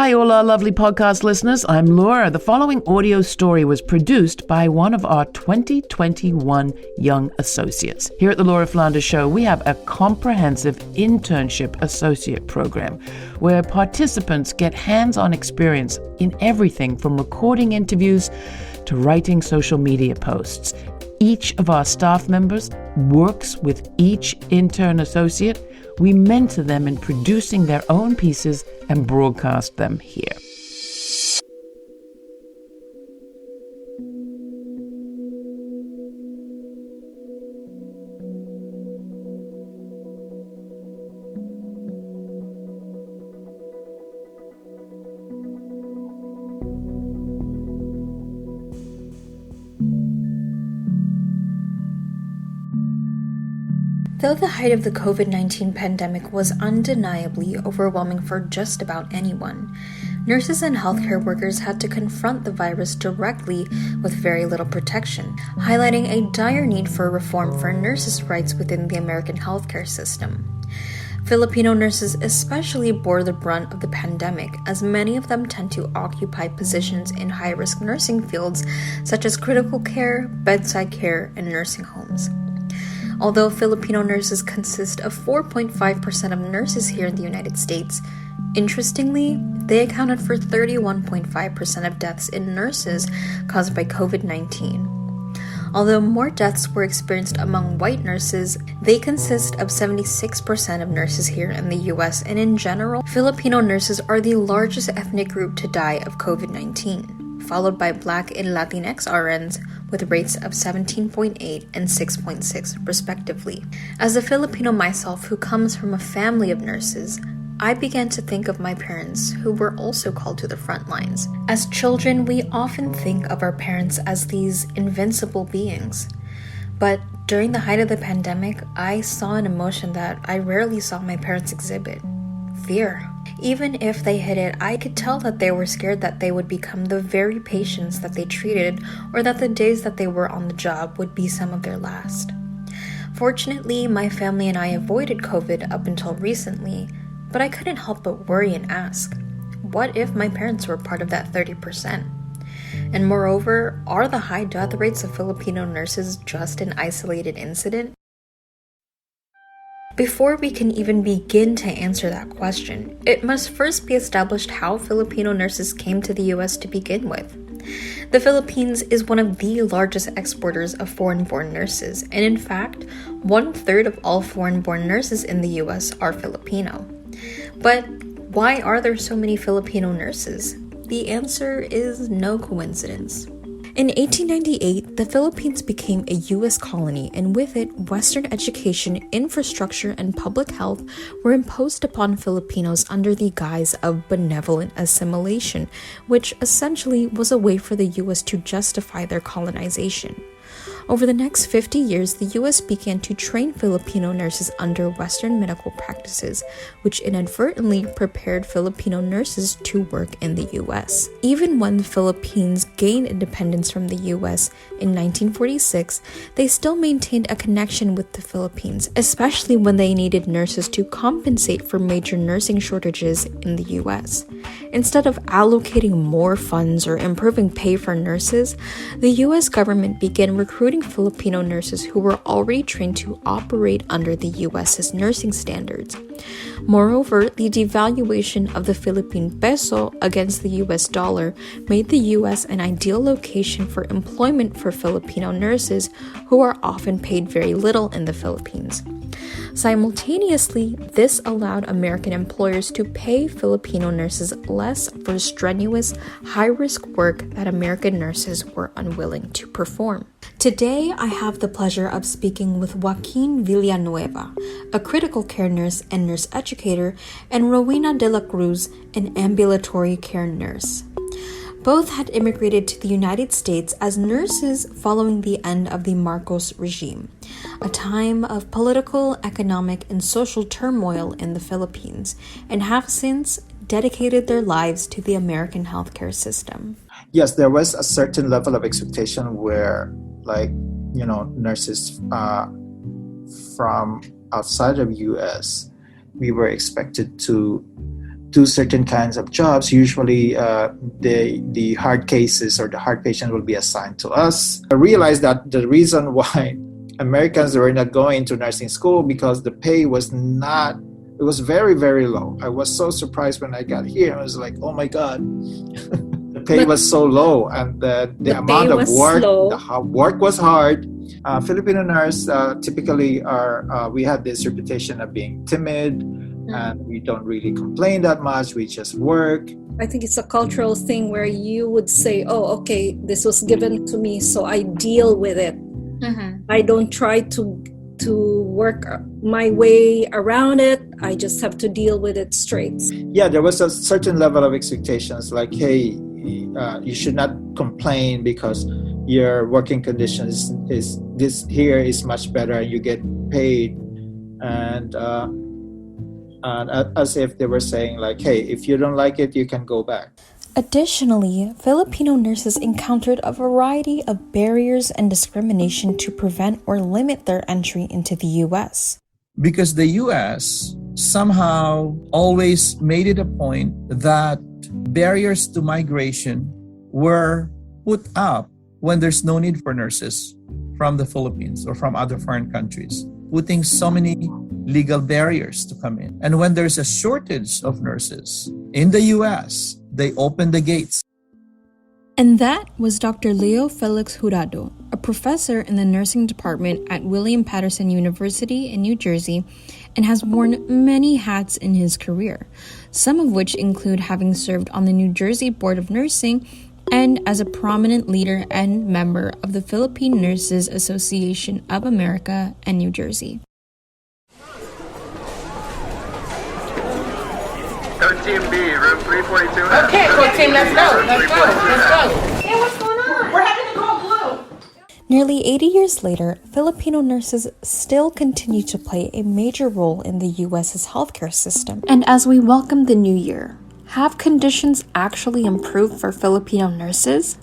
Hi, all our lovely podcast listeners. I'm Laura. The following audio story was produced by one of our 2021 young associates. Here at the Laura Flanders Show, we have a comprehensive internship associate program where participants get hands-on experience in everything from recording interviews to writing social media posts. Each of our staff members works with each intern associate. We mentor them in producing their own pieces and broadcast them here. Though the height of the COVID-19 pandemic was undeniably overwhelming for just about anyone, nurses and healthcare workers had to confront the virus directly with very little protection, highlighting a dire need for reform for nurses' rights within the American healthcare system. Filipino nurses especially bore the brunt of the pandemic, as many of them tend to occupy positions in high-risk nursing fields such as critical care, bedside care, and nursing homes. Although Filipino nurses consist of 4.5% of nurses here in the United States, interestingly, they accounted for 31.5% of deaths in nurses caused by COVID-19. Although more deaths were experienced among white nurses, they consist of 76% of nurses here in the US, and in general, Filipino nurses are the largest ethnic group to die of COVID-19, followed by Black and Latinx RNs with rates of 17.8 and 6.6 respectively. As a Filipino myself who comes from a family of nurses, I began to think of my parents who were also called to the front lines. As children, we often think of our parents as these invincible beings. But during the height of the pandemic, I saw an emotion that I rarely saw my parents exhibit: fear. Even if they hid it, I could tell that they were scared that they would become the very patients that they treated, or that the days that they were on the job would be some of their last. Fortunately, my family and I avoided COVID up until recently, but I couldn't help but worry and ask, what if my parents were part of that 30%? And moreover, are the high death rates of Filipino nurses just an isolated incident? Before we can even begin to answer that question, it must first be established how Filipino nurses came to the US to begin with. The Philippines is one of the largest exporters of foreign-born nurses, and in fact, 1/3 of all foreign-born nurses in the US are Filipino. But why are there so many Filipino nurses? The answer is no coincidence. In 1898, the Philippines became a U.S. colony, and with it, Western education, infrastructure, and public health were imposed upon Filipinos under the guise of benevolent assimilation, which essentially was a way for the U.S. to justify their colonization. Over the next 50 years, the U.S. began to train Filipino nurses under Western medical practices, which inadvertently prepared Filipino nurses to work in the U.S. Even when the Philippines gained independence from the U.S. in 1946, they still maintained a connection with the Philippines, especially when they needed nurses to compensate for major nursing shortages in the U.S. Instead of allocating more funds or improving pay for nurses, the U.S. government began recruiting Filipino nurses who were already trained to operate under the U.S.'s nursing standards. Moreover, the devaluation of the Philippine peso against the U.S. dollar made the U.S. an ideal location for employment for Filipino nurses who are often paid very little in the Philippines. Simultaneously, this allowed American employers to pay Filipino nurses less for strenuous, high-risk work that American nurses were unwilling to perform. Today, I have the pleasure of speaking with Joaquin Villanueva, a critical care nurse and nurse educator, and Rowena de la Cruz, an ambulatory care nurse. Both had immigrated to the United States as nurses following the end of the Marcos regime, a time of political, economic, and social turmoil in the Philippines, and have since dedicated their lives to the American healthcare system. Yes, there was a certain level of expectation where, nurses from outside of U.S., we were expected to do certain kinds of jobs, usually the hard cases or the hard patient will be assigned to us. I realized that the reason why Americans were not going to nursing school because the pay was not, it was very, very low. I was so surprised when I got here. I was like, oh my God, the pay was so low, and the amount of work, work was hard. Filipino nurse typically we had this reputation of being timid, and we don't really complain that much. We just work. I think it's a cultural thing where you would say, oh, okay, this was given to me, so I deal with it. I don't try to work my way around it. I just have to deal with it straight. Yeah, there was a certain level of expectations like, hey, you should not complain because your working conditions is much better and you get paid. And as if they were saying like, hey, if you don't like it, you can go back. Additionally, Filipino nurses encountered a variety of barriers and discrimination to prevent or limit their entry into the U.S. Because the U.S. somehow always made it a point that barriers to migration were put up when there's no need for nurses from the Philippines or from other foreign countries, putting so many legal barriers to come in. And when there's a shortage of nurses in the U.S., they open the gates. And that was Dr. Leo Felix Jurado, a professor in the nursing department at William Patterson University in New Jersey, and has worn many hats in his career, some of which include having served on the New Jersey Board of Nursing and as a prominent leader and member of the Philippine Nurses Association of America and New Jersey. 13B, room 342. Okay, cool team, let's go. Hey, what's going on? We're having to call Blue. Nearly 80 years later, Filipino nurses still continue to play a major role in the U.S.'s healthcare system. And as we welcome the new year, have conditions actually improved for Filipino nurses?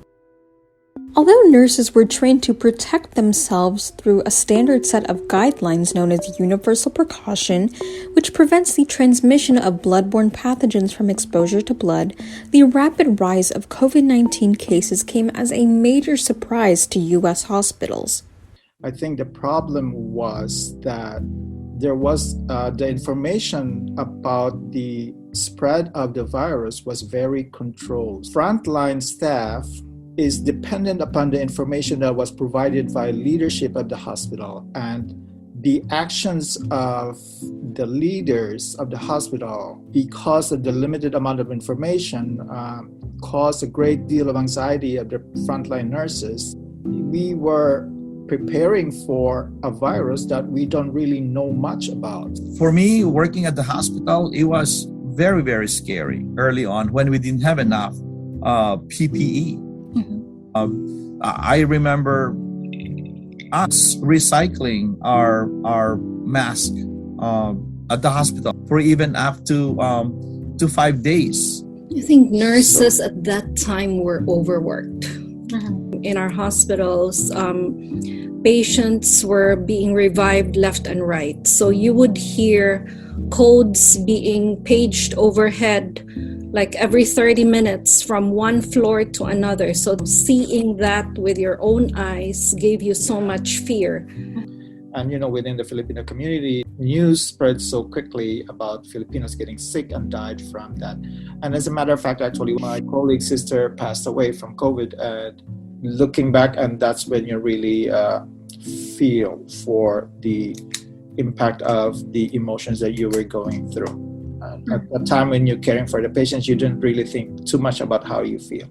Although nurses were trained to protect themselves through a standard set of guidelines known as universal precaution, which prevents the transmission of bloodborne pathogens from exposure to blood, the rapid rise of COVID-19 cases came as a major surprise to U.S. hospitals. I think the problem was that there was the information about the spread of the virus was very controlled. Frontline staff is dependent upon the information that was provided by leadership of the hospital, and the actions of the leaders of the hospital, because of the limited amount of information, caused a great deal of anxiety of the frontline nurses. We were preparing for a virus that we don't really know much about. For me, working at the hospital, it was very, very scary early on when we didn't have enough PPE. I remember us recycling our mask at the hospital for even up to 5 days. I think nurses at that time were overworked. In our hospitals, patients were being revived left and right. So you would hear codes being paged overhead like every 30 minutes from one floor to another. So seeing that with your own eyes gave you so much fear. And within the Filipino community, news spread so quickly about Filipinos getting sick and died from that. And as a matter of fact, actually, my colleague's sister passed away from COVID. Looking back, and that's when you really feel for the impact of the emotions that you were going through. At the time when you're caring for the patients, you didn't really think too much about how you feel.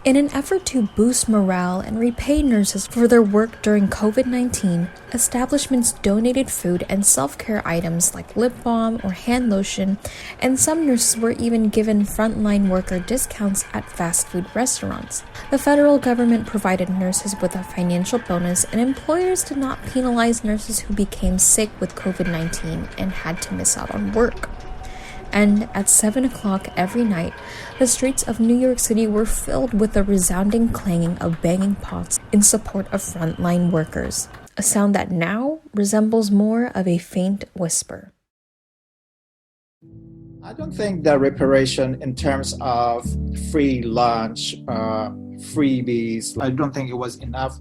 In an effort to boost morale and repay nurses for their work during COVID-19, establishments donated food and self-care items like lip balm or hand lotion, and some nurses were even given frontline worker discounts at fast food restaurants. The federal government provided nurses with a financial bonus, and employers did not penalize nurses who became sick with COVID-19 and had to miss out on work. And at 7 o'clock every night, the streets of New York City were filled with the resounding clanging of banging pots in support of frontline workers. a sound that now resembles more of a faint whisper. I don't think the reparation in terms of free lunch, freebies, I don't think it was enough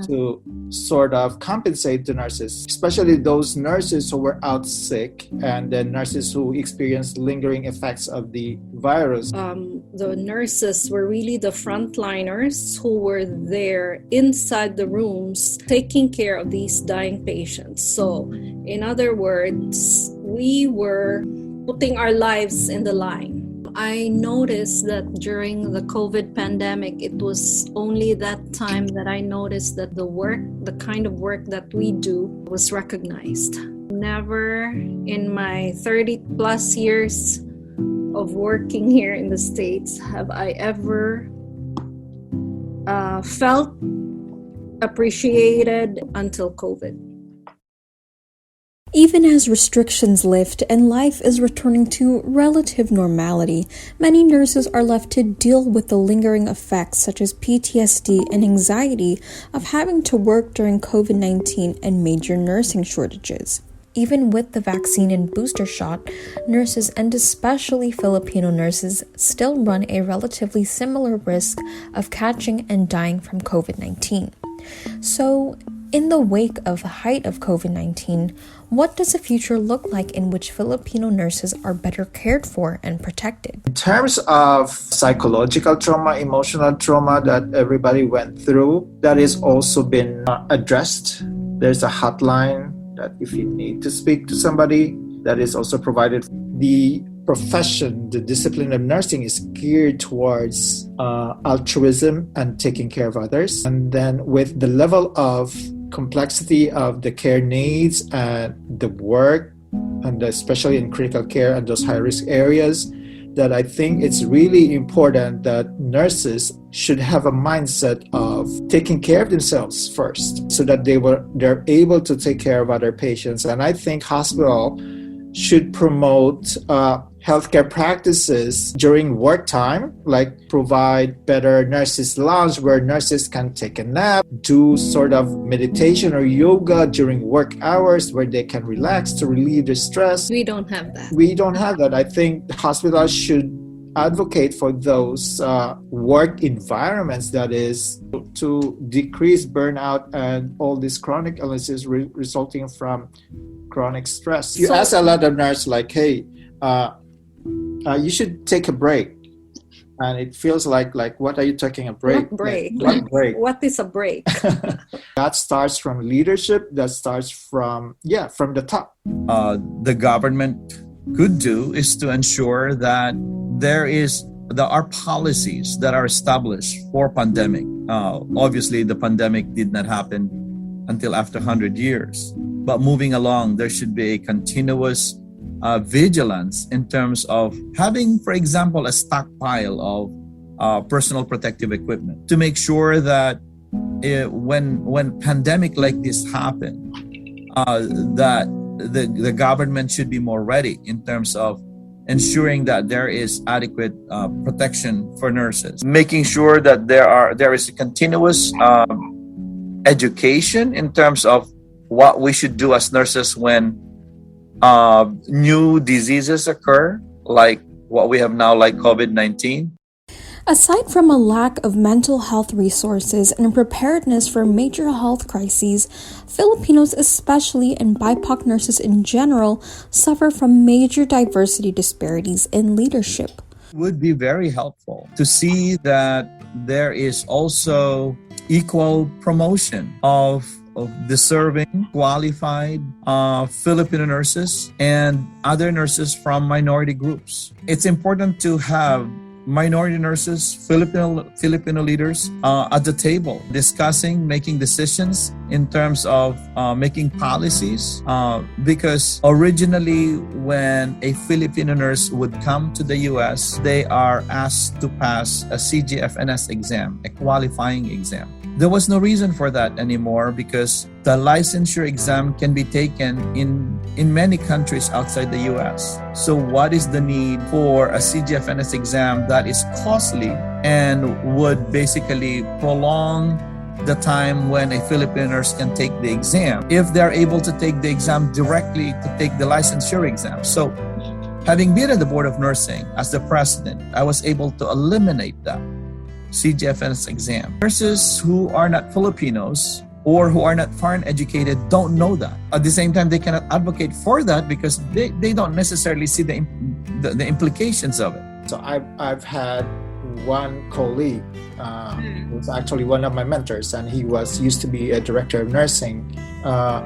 to sort of compensate the nurses, especially those nurses who were out sick and the nurses who experienced lingering effects of the virus. The nurses were really the frontliners who were there inside the rooms taking care of these dying patients. So, in other words, we were putting our lives in the line. I noticed that during the COVID pandemic, it was only that time that I noticed that the kind of work that we do was recognized. Never in my 30 plus years of working here in the States have I ever felt appreciated until COVID. Even as restrictions lift and life is returning to relative normality, many nurses are left to deal with the lingering effects such as PTSD and anxiety of having to work during COVID-19 and major nursing shortages. Even with the vaccine and booster shot, nurses, and especially Filipino nurses, still run a relatively similar risk of catching and dying from COVID-19. So, in the wake of the height of COVID-19, what does the future look like in which Filipino nurses are better cared for and protected? In terms of psychological trauma, emotional trauma that everybody went through, that has also been addressed. There's a hotline that if you need to speak to somebody, that is also provided. The profession, the discipline of nursing is geared towards altruism and taking care of others. And then with the level of complexity of the care needs and the work, and especially in critical care and those high-risk areas, that I think it's really important that nurses should have a mindset of taking care of themselves first so that they're able to take care of other patients. And I think hospital should promote healthcare practices during work time, like provide better nurses' lounge where nurses can take a nap, do sort of meditation or yoga during work hours where they can relax to relieve their stress. We don't have that. We don't have that. I think hospitals should advocate for those work environments, that is, to decrease burnout and all these chronic illnesses resulting from chronic stress. You ask a lot of nurses like, hey, you should take a break. And it feels like what are you taking a break? What break? What break? What is a break? That starts from leadership. That starts from the top. The government could do is to ensure that there are policies that are established for pandemic. Obviously, the pandemic did not happen until after 100 years. But moving along, there should be a continuous vigilance in terms of having, for example, a stockpile of personal protective equipment to make sure that when pandemic like this happen, that the government should be more ready in terms of ensuring that there is adequate protection for nurses, making sure that there is a continuous education in terms of what we should do as nurses when new diseases occur, like what we have now, like COVID-19. Aside from a lack of mental health resources and preparedness for major health crises, Filipinos especially and BIPOC nurses in general suffer from major diversity disparities in leadership. It would be very helpful to see that there is also equal promotion of deserving, qualified Filipino nurses and other nurses from minority groups. It's important to have minority nurses, Filipino leaders at the table, discussing, making decisions in terms of making policies. Because originally, when a Filipino nurse would come to the U.S., they are asked to pass a CGFNS exam, a qualifying exam. There was no reason for that anymore because the licensure exam can be taken in many countries outside the US. So what is the need for a CGFNS exam that is costly and would basically prolong the time when a Filipino nurse can take the exam, if they're able to take the exam directly to take the licensure exam. So having been at the Board of Nursing as the president, I was able to eliminate that CGFNS exam. Nurses who are not Filipinos or who are not foreign educated don't know that. At the same time, they cannot advocate for that because they don't necessarily see the implications of it. So I've had one colleague who's actually one of my mentors, and he used to be a director of nursing.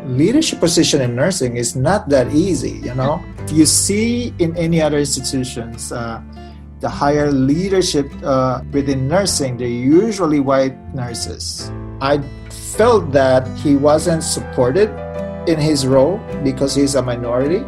Leadership position in nursing is not that easy, you know. You see in any other institutions, the higher leadership within nursing, they're usually white nurses. I felt that he wasn't supported in his role because he's a minority.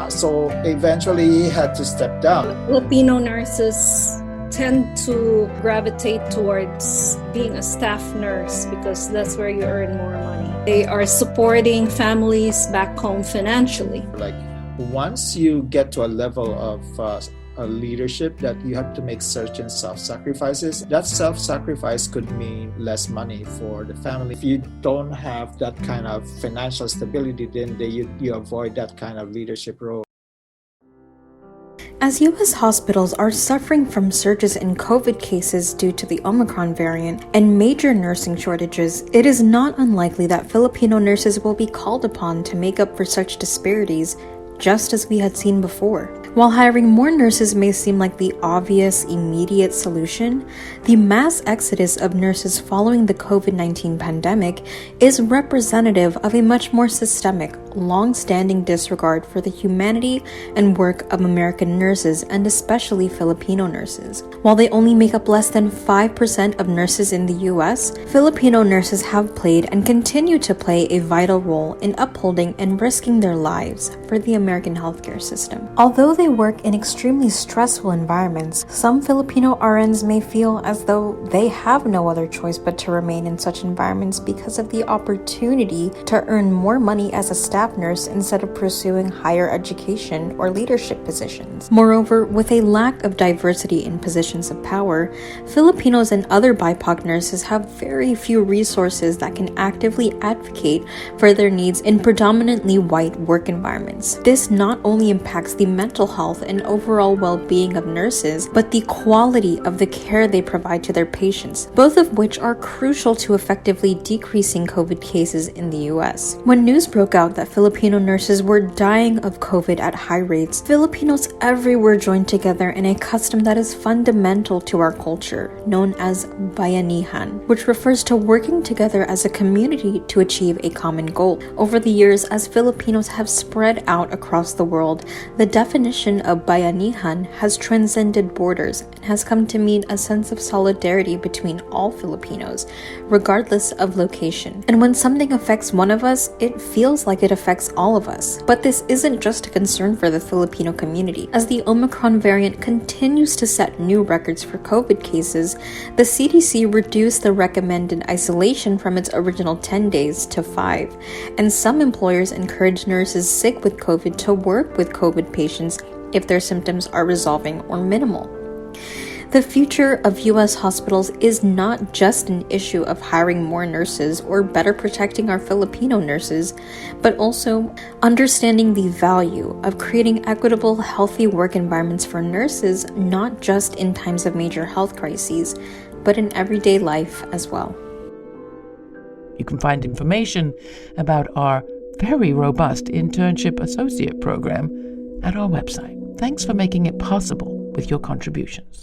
So eventually he had to step down. Filipino nurses tend to gravitate towards being a staff nurse because that's where you earn more money. They are supporting families back home financially. Like once you get to a level of leadership that you have to make certain self-sacrifices, that self-sacrifice could mean less money for the family. If you don't have that kind of financial stability, then you avoid that kind of leadership role. As U.S. hospitals are suffering from surges in COVID cases due to the Omicron variant and major nursing shortages, it is not unlikely that Filipino nurses will be called upon to make up for such disparities, just as we had seen before. While hiring more nurses may seem like the obvious, immediate solution, the mass exodus of nurses following the COVID-19 pandemic is representative of a much more systemic, long-standing disregard for the humanity and work of American nurses and especially Filipino nurses. While they only make up less than 5% of nurses in the US, Filipino nurses have played and continue to play a vital role in upholding and risking their lives for the American healthcare system. Although they work in extremely stressful environments, some Filipino RNs may feel as though they have no other choice but to remain in such environments because of the opportunity to earn more money as a staff nurse instead of pursuing higher education or leadership positions. Moreover, with a lack of diversity in positions of power, Filipinos and other BIPOC nurses have very few resources that can actively advocate for their needs in predominantly white work environments. This not only impacts the mental health and overall well-being of nurses, but the quality of the care they provide to their patients, both of which are crucial to effectively decreasing COVID cases in the US. When news broke out that Filipino nurses were dying of COVID at high rates, Filipinos everywhere joined together in a custom that is fundamental to our culture, known as bayanihan, which refers to working together as a community to achieve a common goal. Over the years, as Filipinos have spread out across the world, the definition of bayanihan has transcended borders and has come to mean a sense of solidarity between all Filipinos, regardless of location. And when something affects one of us, it feels like it affects all of us. But this isn't just a concern for the Filipino community. As the Omicron variant continues to set new records for COVID cases, the CDC reduced the recommended isolation from its original 10 days to 5, and some employers encourage nurses sick with COVID to work with COVID patients if their symptoms are resolving or minimal. The future of U.S. hospitals is not just an issue of hiring more nurses or better protecting our Filipino nurses, but also understanding the value of creating equitable, healthy work environments for nurses, not just in times of major health crises, but in everyday life as well. You can find information about our very robust internship associate program at our website. Thanks for making it possible with your contributions.